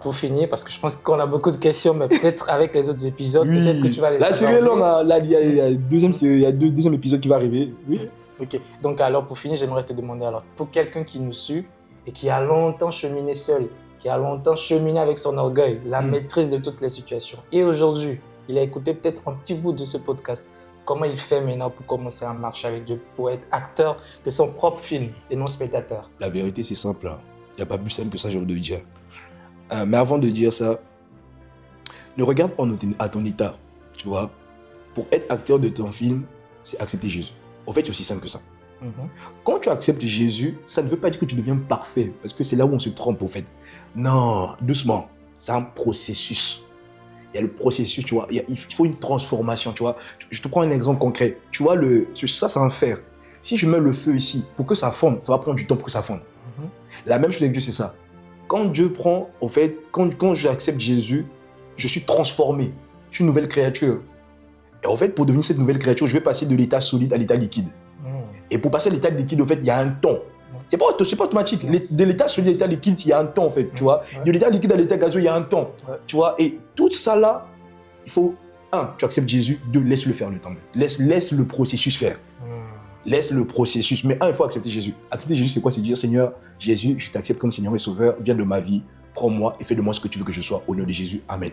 Speaker 2: Pour finir, parce que je pense qu'on a beaucoup de questions, mais peut-être avec les autres épisodes, peut-être que tu vas les
Speaker 1: la série est longue, là, il y a deuxième épisode qui va arriver. Oui.
Speaker 2: Ok, donc alors pour finir, j'aimerais te demander, alors, pour quelqu'un qui nous suit et qui a longtemps cheminé seul, qui a longtemps cheminé avec son orgueil, la maîtrise de toutes les situations, et aujourd'hui, il a écouté peut-être un petit bout de ce podcast, comment il fait maintenant pour commencer à marcher avec Dieu, pour être acteur de son propre film et non spectateur?
Speaker 1: La vérité, c'est simple. Il n'y a pas plus simple que ça, j'ai envie de dire. Mais avant de dire ça, ne regarde pas à ton état, tu vois. Pour être acteur de ton film, c'est accepter Jésus. En fait, c'est aussi simple que ça. Quand tu acceptes Jésus, ça ne veut pas dire que tu deviens parfait, parce que c'est là où on se trompe, en fait. Non, doucement. C'est un processus. Il y a le processus, tu vois. Il faut une transformation, tu vois. Je te prends un exemple concret. Tu vois, ça, c'est un fer. Si je mets le feu ici, pour que ça fonde, ça va prendre du temps pour que ça fonde. La même chose avec Dieu, c'est ça. Quand Dieu prend, au fait, quand j'accepte Jésus, je suis transformé. Je suis une nouvelle créature. Et en fait, pour devenir cette nouvelle créature, je vais passer de l'état solide à l'état liquide. Et pour passer à l'état liquide, en fait, il y a un temps. C'est pas automatique. De l'état solide à l'état liquide, il y a un temps, en fait, tu vois. De l'état liquide à l'état gazeux, il y a un temps, tu vois. Et tout ça là, il faut, tu acceptes Jésus. 2, laisse-le faire le temps. Laisse le processus faire. Laisse le processus. Mais il faut accepter Jésus. Accepter Jésus, c'est quoi? C'est dire, Seigneur, Jésus, je t'accepte comme Seigneur et Sauveur. Viens de ma vie, prends-moi et fais de moi ce que tu veux que je sois. Au nom de Jésus, Amen.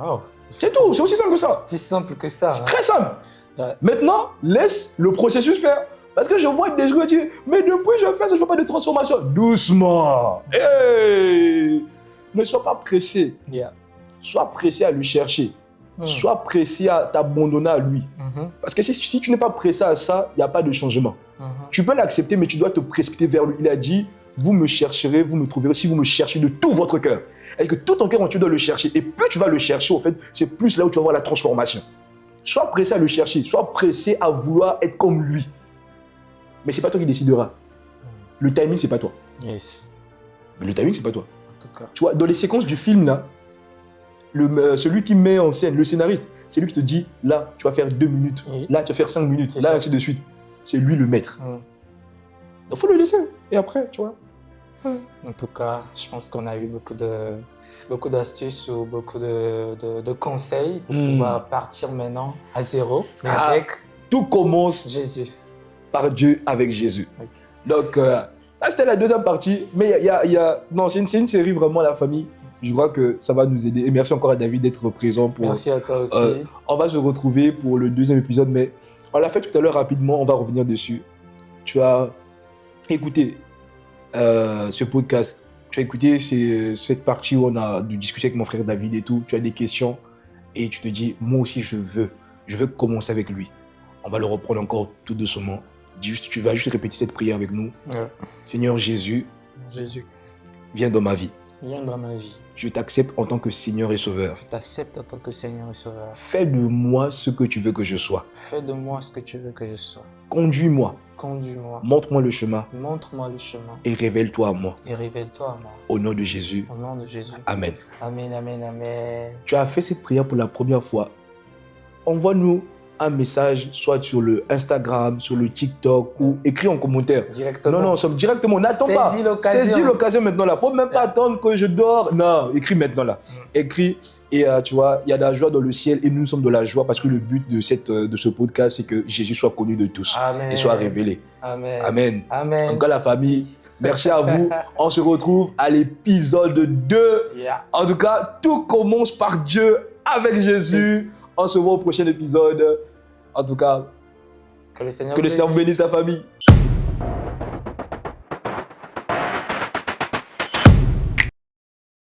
Speaker 2: Oh,
Speaker 1: c'est tout, c'est aussi simple que ça.
Speaker 2: C'est simple que ça.
Speaker 1: C'est très simple. Maintenant, laisse le processus faire. Parce que je vois des gens dire, mais depuis je fais ça, je ne vois pas de transformation. Doucement. Hey. Ne sois pas pressé. Sois pressé à le chercher. Sois pressé à t'abandonner à lui. Parce que si tu n'es pas pressé à ça, il n'y a pas de changement. Tu peux l'accepter, mais tu dois te précipiter vers lui. Il a dit, vous me chercherez, vous me trouverez si vous me cherchez de tout votre cœur. Et que tout ton cœur, tu dois le chercher. Et plus tu vas le chercher, en fait, c'est plus là où tu vas voir la transformation. Sois pressé à le chercher. Sois pressé à vouloir être comme lui. Mais ce n'est pas toi qui décideras. Le timing, ce n'est pas toi.
Speaker 2: Yes.
Speaker 1: Mais le timing, ce n'est pas toi.
Speaker 2: En tout cas.
Speaker 1: Tu vois, dans les séquences du film, là, celui qui met en scène, le scénariste, c'est lui qui te dit, là, tu vas faire 2 minutes, là, tu vas faire 5 minutes, là, ainsi de suite. C'est lui le maître. Donc, il faut le laisser. Et après, tu vois.
Speaker 2: En tout cas, je pense qu'on a eu beaucoup d'astuces ou beaucoup de conseils pour pouvoir partir maintenant à zéro. Avec
Speaker 1: tout commence
Speaker 2: Jésus.
Speaker 1: Par Dieu avec Jésus. Donc, ça, c'était la deuxième partie. Mais non, c'est une série vraiment la famille. Je crois que ça va nous aider. Et merci encore à David d'être présent.
Speaker 2: Merci à toi aussi.
Speaker 1: On va se retrouver pour le deuxième épisode, mais on l'a fait tout à l'heure rapidement. On va revenir dessus. Tu as écouté ce podcast. Tu as écouté cette partie où on a discuté avec mon frère David et tout. Tu as des questions et tu te dis, moi aussi, je veux commencer avec lui. On va le reprendre encore tout doucement. Tu vas juste répéter cette prière avec nous. Seigneur Jésus, viens dans ma vie.
Speaker 2: Viens dans ma vie.
Speaker 1: Je t'accepte en tant que Seigneur et Sauveur.
Speaker 2: Je t'accepte en tant que Seigneur et Sauveur.
Speaker 1: Fais de moi ce que tu veux que je sois.
Speaker 2: Fais de moi ce que tu veux que je sois.
Speaker 1: Conduis-moi.
Speaker 2: Conduis-moi.
Speaker 1: Montre-moi le chemin.
Speaker 2: Montre-moi le chemin.
Speaker 1: Et révèle-toi à moi.
Speaker 2: Et révèle-toi à moi.
Speaker 1: Au nom de Jésus.
Speaker 2: Au nom de Jésus.
Speaker 1: Amen.
Speaker 2: Amen, amen, amen.
Speaker 1: Tu as fait cette prière pour la première fois. Envoie-nous un message, soit sur le Instagram, sur le TikTok, ou écris en commentaire.
Speaker 2: Directement.
Speaker 1: Non, directement. N'attends pas. Saisis l'occasion maintenant là. Faut même pas attendre que je dors. Non, écris maintenant là. Écris. Et tu vois, il y a de la joie dans le ciel et nous sommes de la joie parce que le but de ce podcast, c'est que Jésus soit connu de tous.
Speaker 2: Amen.
Speaker 1: Et soit révélé.
Speaker 2: Amen.
Speaker 1: Amen.
Speaker 2: Amen.
Speaker 1: En tout cas, la famille, merci à vous. On se retrouve à l'épisode 2. En tout cas, tout commence par Dieu avec Jésus. On se voit au prochain épisode. En tout cas,
Speaker 2: que le Seigneur
Speaker 1: vous bénisse, la famille.